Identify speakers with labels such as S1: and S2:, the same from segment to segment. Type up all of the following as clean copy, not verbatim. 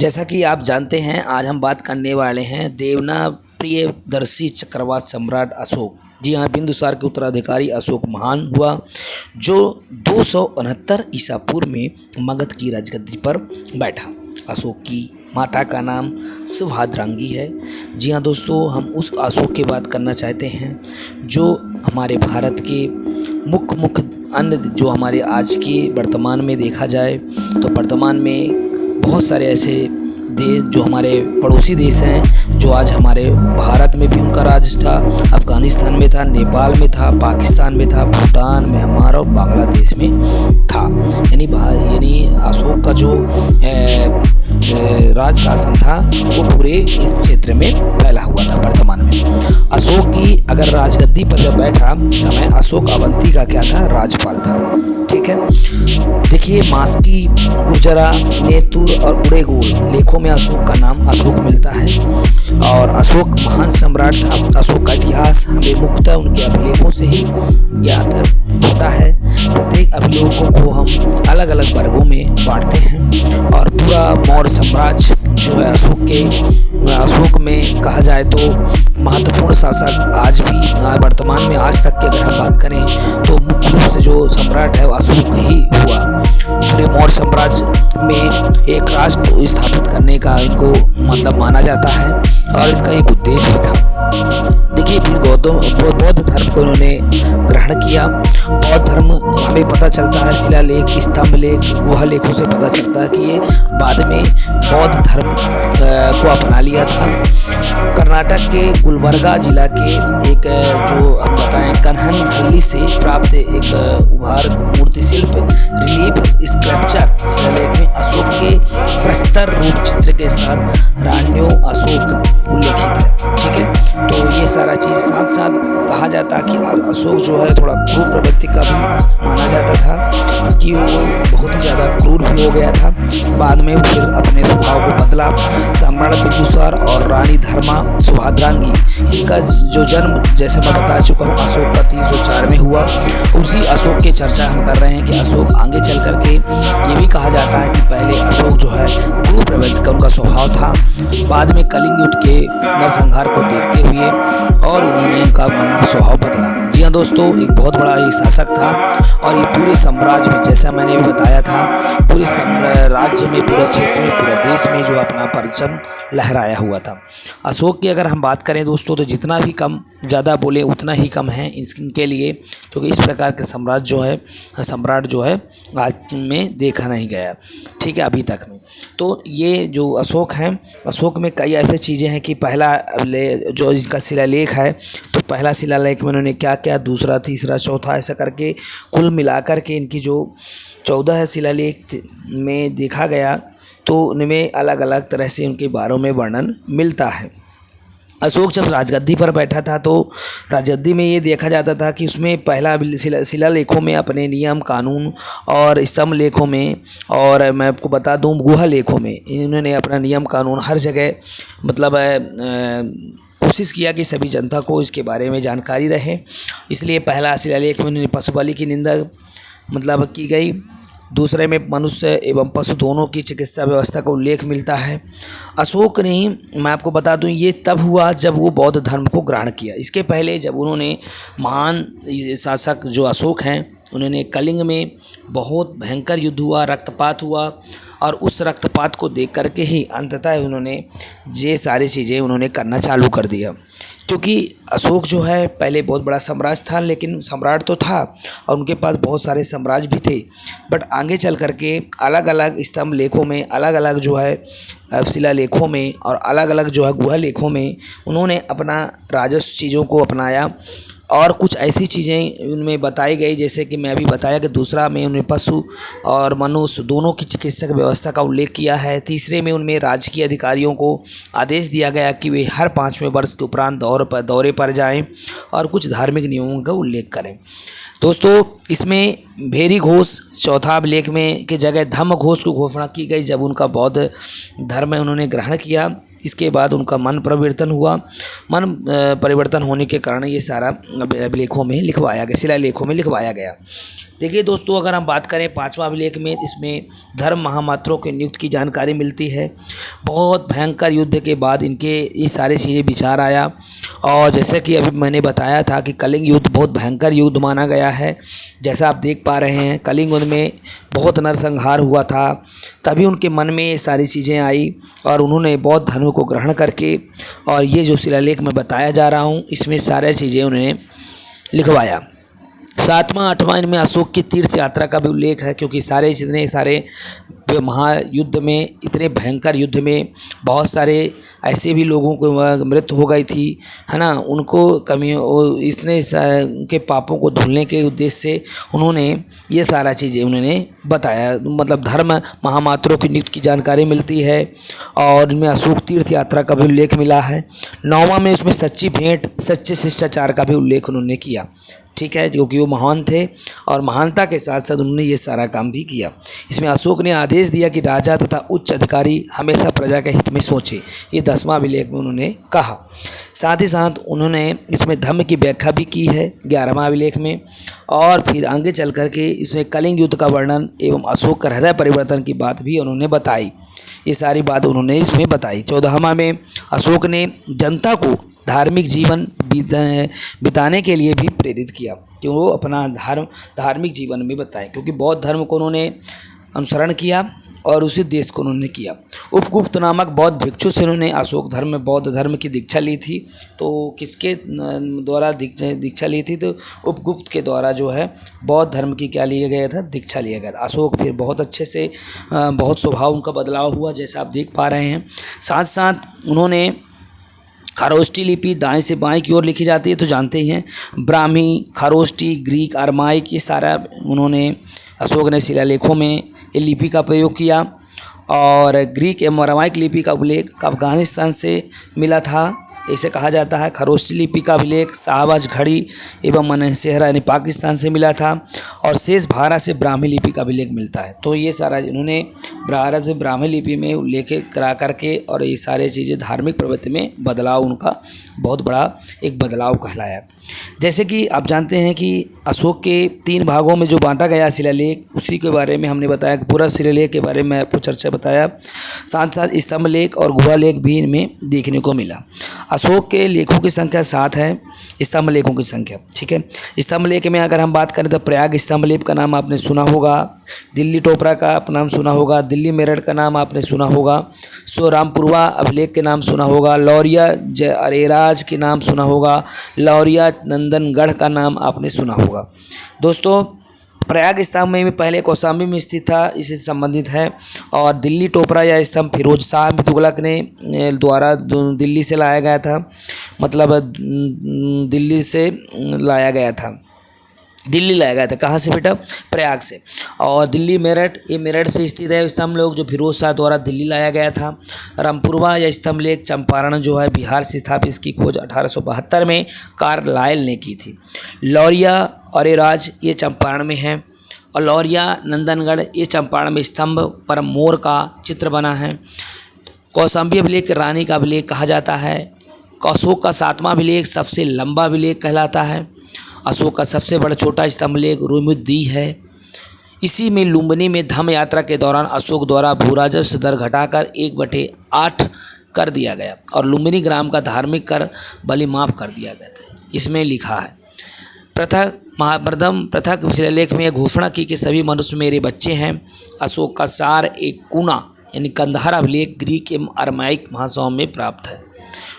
S1: जैसा कि आप जानते हैं, आज हम बात करने वाले हैं देवना प्रियदर्शी चक्रवात सम्राट अशोक। जी हाँ, बिंदुसार के उत्तराधिकारी अशोक महान हुआ, जो 269 ईसा पूर्व में मगध की राजगद्दी पर बैठा। अशोक की माता का नाम सुभद्रांगी है। जी हाँ दोस्तों, हम उस अशोक की बात करना चाहते हैं जो हमारे भारत के मुख्य अन्य जो हमारे आज के वर्तमान में देखा जाए तो वर्तमान में बहुत सारे ऐसे देश जो हमारे पड़ोसी देश हैं, जो आज हमारे भारत में भी उनका राज था, अफ़गानिस्तान में था, नेपाल में था, पाकिस्तान में था, भूटान, म्यांमार और बांग्लादेश में था। यानी अशोक का जो राज शासन था वो पूरे इस क्षेत्र में फैला हुआ था। वर्तमान में अशोक की अगर राजगद्दी पर जब बैठा समय, अशोक अवंती का क्या था, राजपाल था। ठीक है, देखिए मास्की, गुर्जरा, नेतुर और उड़ेगोल लेखों में अशोक का नाम अशोक मिलता है और अशोक महान सम्राट था। अशोक का इतिहास हमें मुख्यतः उनके अभिलेखों से ही ज्ञात होता है। प्रत्येक अभिलेखों को हम अलग अलग वर्गों में बांटते हैं और पूरा मौर्य साम्राज्य जो है अशोक में कहा जाए तो महत्वपूर्ण शासक आज भी वर्तमान में आज तक की अगर हम बात करें तो मुख्य रूप से जो सम्राट है वो अशोक ही हुआ। पूरे मौर्य साम्राज्य में एक राष्ट्र स्थापित करने का इनको मतलब माना जाता है और इनका एक उद्देश्य भी था। देखिए, फिर बौद्ध धर्म को इन्होंने ग्रहण किया। बौद्ध धर्म हमें पता चलता है शिलालेख, स्तंभ लेख, गुहा लेखों से पता चलता है कि ये बाद में बौद्ध धर्म को अपना लिया था। कर्नाटक के गुलबर्गा जिला के एक जो हम बताएं कन्हनहल्ली से प्राप्त एक उभार मूर्ति शिल्प रिलीफ स्कल्पचर शिलालेख में अशोक के प्रस्तर रूप चित्र के साथ रान्यो अशोक उल्लेखित है। ठीक है, तो ये सारा चीज़ साथ साथ कहा जाता कि अशोक जो है थोड़ा क्रूर प्रवृत्ति का भी माना जाता था कि वो बहुत ही ज़्यादा क्रूर भी हो गया था। बाद में फिर अपने स्वभाव को बदला। सम्राट बिंदुसार और रानी धर्मा सुभद्रांगी, इनका जो जन्म जैसे मैं बता चुका हूँ अशोक का 304 में हुआ। उसी अशोक की चर्चा हम कर रहे हैं कि अशोक आगे चल करके ये भी कहा जाता है कि पहले अशोक जो है क्रूर प्रवृत्ति का उनका स्वभाव था। बाद में कलिंग युद्ध के नरसंहार को देखते हुए और उन्होंने उनका मन स्वभाव बदला। जी हाँ दोस्तों, एक बहुत बड़ा एक शासक था और ये पूरे साम्राज्य में, जैसा मैंने भी बताया था, पूरे राज्य में, पूरे क्षेत्र में, पूरे देश में जो अपना परचम लहराया हुआ था। अशोक की अगर हम बात करें दोस्तों तो जितना भी कम ज़्यादा बोले उतना ही कम है इनके लिए, क्योंकि इस प्रकार के सम्राट जो है आज में देखा नहीं गया। ठीक है, अभी तक में। तो ये जो अशोक हैं, अशोक में कई ऐसी चीज़ें हैं कि पहला जो इसका शिलालेख है तो पहला शिलालेख में उन्होंने क्या क्या, दूसरा, तीसरा, चौथा ऐसा करके कुल मिलाकर के इनकी जो 14 शिलालेख में देखा गया तो उनमें अलग अलग तरह से उनके बारे में वर्णन मिलता है। अशोक जब राजगद्दी पर बैठा था तो राजगद्दी में ये देखा जाता था कि उसमें पहला शिलालेखों में अपने नियम कानून और स्तंभ लेखों में, और मैं आपको बता दूं गुहा लेखों में, इन्होंने अपना नियम कानून हर जगह मतलब कोशिश किया कि सभी जनता को इसके बारे में जानकारी रहे। इसलिए पहला शिलालेख में उन्होंने पशु बलि की निंदा मतलब की गई। दूसरे में मनुष्य एवं पशु दोनों की चिकित्सा व्यवस्था का उल्लेख मिलता है। अशोक ने, मैं आपको बता दूं, ये तब हुआ जब वो बौद्ध धर्म को ग्रहण किया। इसके पहले जब उन्होंने महान शासक जो अशोक हैं, उन्होंने कलिंग में बहुत भयंकर युद्ध हुआ, रक्तपात हुआ और उस रक्तपात को देख करके ही अंततः उन्होंने ये सारी चीज़ें उन्होंने करना चालू कर दिया। क्योंकि अशोक जो है पहले बहुत बड़ा साम्राज्य था, लेकिन सम्राट तो था और उनके पास बहुत सारे साम्राज्य भी थे, बट आगे चल करके अलग अलग स्तंभ लेखों में, अलग अलग जो है शिलालेखों में और अलग अलग जो है गुहा लेखों में उन्होंने अपना राजस्व चीज़ों को अपनाया और कुछ ऐसी चीज़ें उनमें बताई गई, जैसे कि मैं अभी बताया कि दूसरा में उन्हें पशु और मनुष्य दोनों की चिकित्सक व्यवस्था का उल्लेख किया है। तीसरे में उनमें राजकीय अधिकारियों को आदेश दिया गया कि वे हर 5वें वर्ष के उपरांत दौरे पर जाएं और कुछ धार्मिक नियमों का उल्लेख करें। दोस्तों, इसमें भेरी घोष चौथा अभिलेख में की जगह धम्म घोष को घोषणा की गई जब उनका बौद्ध धर्म उन्होंने ग्रहण किया। इसके बाद उनका मन परिवर्तन हुआ। मन परिवर्तन होने के कारण ये सारा अभिलेखों में लिखवाया गया, शिलालेखों में लिखवाया गया। देखिए दोस्तों, अगर हम बात करें 5वां अभिलेख में, इसमें धर्म महामात्रों के नियुक्त की जानकारी मिलती है। बहुत भयंकर युद्ध के बाद इनके ये सारी चीज़ें विचार आया, और जैसे कि अभी मैंने बताया था कि कलिंग युद्ध बहुत भयंकर युद्ध माना गया है। जैसा आप देख पा रहे हैं, कलिंग युद्ध में बहुत नरसंहार हुआ था, तभी उनके मन में ये सारी चीज़ें आई और उन्होंने बौद्ध धर्म को ग्रहण करके, और ये जो शिलालेख में बताया जा रहा हूँ इसमें सारी चीज़ें उन्होंने लिखवाया। 7वां 8वां इनमें अशोक की तीर्थ यात्रा का भी उल्लेख है, क्योंकि जितने सारे महायुद्ध में, इतने भयंकर युद्ध में बहुत सारे ऐसे भी लोगों को मृत्यु हो गई थी, है ना। उनको इतने उनके पापों को धुलने के उद्देश्य से उन्होंने ये सारा चीज़ें उन्होंने बताया। मतलब धर्म महामात्रों की नियुक्त की जानकारी मिलती है, और इनमें अशोक तीर्थ यात्रा का भी उल्लेख मिला है। 9वां में इसमें सच्ची भेंट, सच्चे शिष्टाचार का भी उल्लेख उन्होंने किया, ठीक है, क्योंकि वो महान थे और महानता के साथ साथ उन्होंने ये सारा काम भी किया। इसमें अशोक ने आदेश दिया कि राजा तथा उच्च अधिकारी हमेशा प्रजा के हित में सोचे, ये 10वां अभिलेख में उन्होंने कहा। साथ ही साथ उन्होंने इसमें धम्म की व्याख्या भी की है 11वां अभिलेख में, और फिर आगे चल कर के इसमें कलिंग युद्ध का वर्णन एवं अशोक का हृदय परिवर्तन की बात भी उन्होंने बताई। ये सारी बात उन्होंने इसमें बताई। 14वां में अशोक ने जनता को धार्मिक जीवन बिताने के लिए भी प्रेरित किया, कि वो अपना धार्मिक जीवन में बताएं, क्योंकि बौद्ध धर्म को उन्होंने अनुसरण किया और उसी देश को उन्होंने किया। उपगुप्त नामक बौद्ध भिक्षु से उन्होंने अशोक धर्म में बौद्ध धर्म की दीक्षा ली थी। तो किसके द्वारा दीक्षा ली थी? तो उपगुप्त के द्वारा जो है बौद्ध धर्म की क्या लिया गया था? दीक्षा लिया गया था। अशोक फिर बहुत अच्छे से बहुत स्वभाव उनका बदलाव हुआ, जैसा आप देख पा रहे हैं। साथ साथ उन्होंने खारोष्टी लिपि दाएं से बाएं की ओर लिखी जाती है, तो जानते ही हैं। ब्राह्मी, खारोष्टी, ग्रीक, अरमाइक, ये सारा उन्होंने अशोक ने शिलालेखों में ये लिपि का प्रयोग किया। और ग्रीक एवं अरमाइक लिपि का उल्लेख अफगानिस्तान से मिला था, इसे कहा जाता है। खरोष्टी लिपि का अभिलेख शाहबाज घड़ी एवं मनसेहरा यानी पाकिस्तान से मिला था, और शेष भारत से ब्राह्मी लिपि का अभिलेख मिलता है। तो ये सारा इन्होंने भारत से ब्राह्मी लिपि में उल्लेख करा करके, और ये सारे चीज़ें धार्मिक प्रवृत्ति में बदलाव उनका बहुत बड़ा एक बदलाव कहलाया। जैसे कि आप जानते हैं कि अशोक के 3 भागों में जो बांटा गया शिलालेख, उसी के बारे में हमने बताया कि पूरा शिलालेख के बारे में आपको चर्चा बताया। साथ साथ स्तंभ लेख और गुहा लेख भी इनमें देखने को मिला। अशोक के लेखों की संख्या 7 है, स्तंभ लेखों की संख्या, ठीक है। स्तंभ लेख में अगर हम बात करें तो प्रयाग स्तंभ लेख का नाम आपने सुना होगा, दिल्ली टोपरा का नाम सुना होगा, दिल्ली मेरठ का नाम आपने सुना होगा, रामपुरवा अभिलेख के नाम सुना होगा, लौरिया अरेराज के नाम सुना होगा, लौरिया नंदनगढ़ का नाम आपने सुना होगा। दोस्तों, प्रयाग स्तंभ में पहले कौशाम्बी में स्थित था, इससे संबंधित है। और दिल्ली टोपरा या स्तंभ फिरोज शाह तुगलक ने द्वारा दिल्ली से लाया गया था, मतलब दिल्ली से लाया गया था। दिल्ली लाया गया था कहाँ से बेटा? प्रयाग से। और दिल्ली मेरठ, ये मेरठ से स्थित है स्तंभ लेख, जो फिरोज शाह द्वारा दिल्ली लाया गया था। रामपुरवा या स्तंभ लेख चंपारण जो है बिहार से स्थापित, इसकी खोज 1872 में कार्लाइल ने की थी। लौरिया अरेराज ये चंपारण में है, और लौरिया नंदनगढ़ ये चंपारण में स्तंभ पर मोर का चित्र बना है। कौशाम्बी अभिलेख रानी का अभिलेख कहा जाता है। अशोक का 7वां अभिलेख सबसे लंबा अभिलेख कहलाता है। अशोक का सबसे बड़ा छोटा स्तंभ लेख रुमुद्दी है। इसी में लुम्बिनी में धम्म यात्रा के दौरान अशोक द्वारा भूराजस्व दर घटाकर 1/8 कर दिया गया, और लुम्बिनी ग्राम का धार्मिक कर बलि माफ़ कर दिया गया था। इसमें लिखा है, पृथक शिलालेख में यह घोषणा की कि सभी मनुष्य मेरे बच्चे हैं। अशोक का सार एक कूना यानी कंधार अभिलेख ग्रीक एवं अरमाइक भाषाओं में प्राप्त है।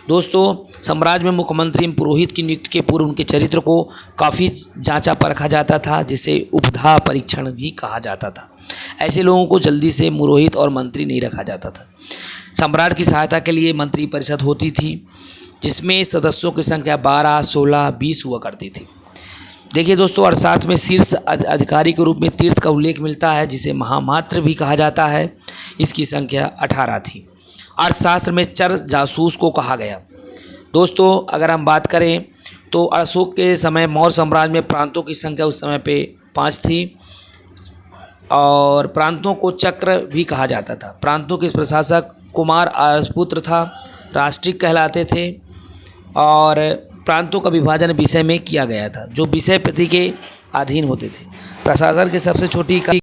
S1: दोस्तों, साम्राज्य में मुख्यमंत्री एवं पुरोहित की नियुक्ति के पूर्व उनके चरित्र को काफ़ी जांचा परखा जाता था, जिसे उपधा परीक्षण भी कहा जाता था। ऐसे लोगों को जल्दी से पुरोहित और मंत्री नहीं रखा जाता था। सम्राट की सहायता के लिए मंत्री परिषद होती थी, जिसमें सदस्यों की संख्या 12, 16, 20 हुआ करती थी। देखिए दोस्तों, अर्थशास्त्र में शीर्ष अधिकारी के रूप में तीर्थ का उल्लेख मिलता है, जिसे महामात्र भी कहा जाता है। इसकी संख्या 18 थी। अर्थशास्त्र में चर जासूस को कहा गया। दोस्तों, अगर हम बात करें तो अशोक के समय मौर्य साम्राज्य में प्रांतों की संख्या उस समय पे 5 थी, और प्रांतों को चक्र भी कहा जाता था। प्रांतों के प्रशासक कुमार आर्यपुत्र था, राष्ट्रिक कहलाते थे, और प्रांतों का विभाजन विषय में किया गया था, जो विषय प्रति के अधीन होते थे। प्रशासन की सबसे छोटी इकाई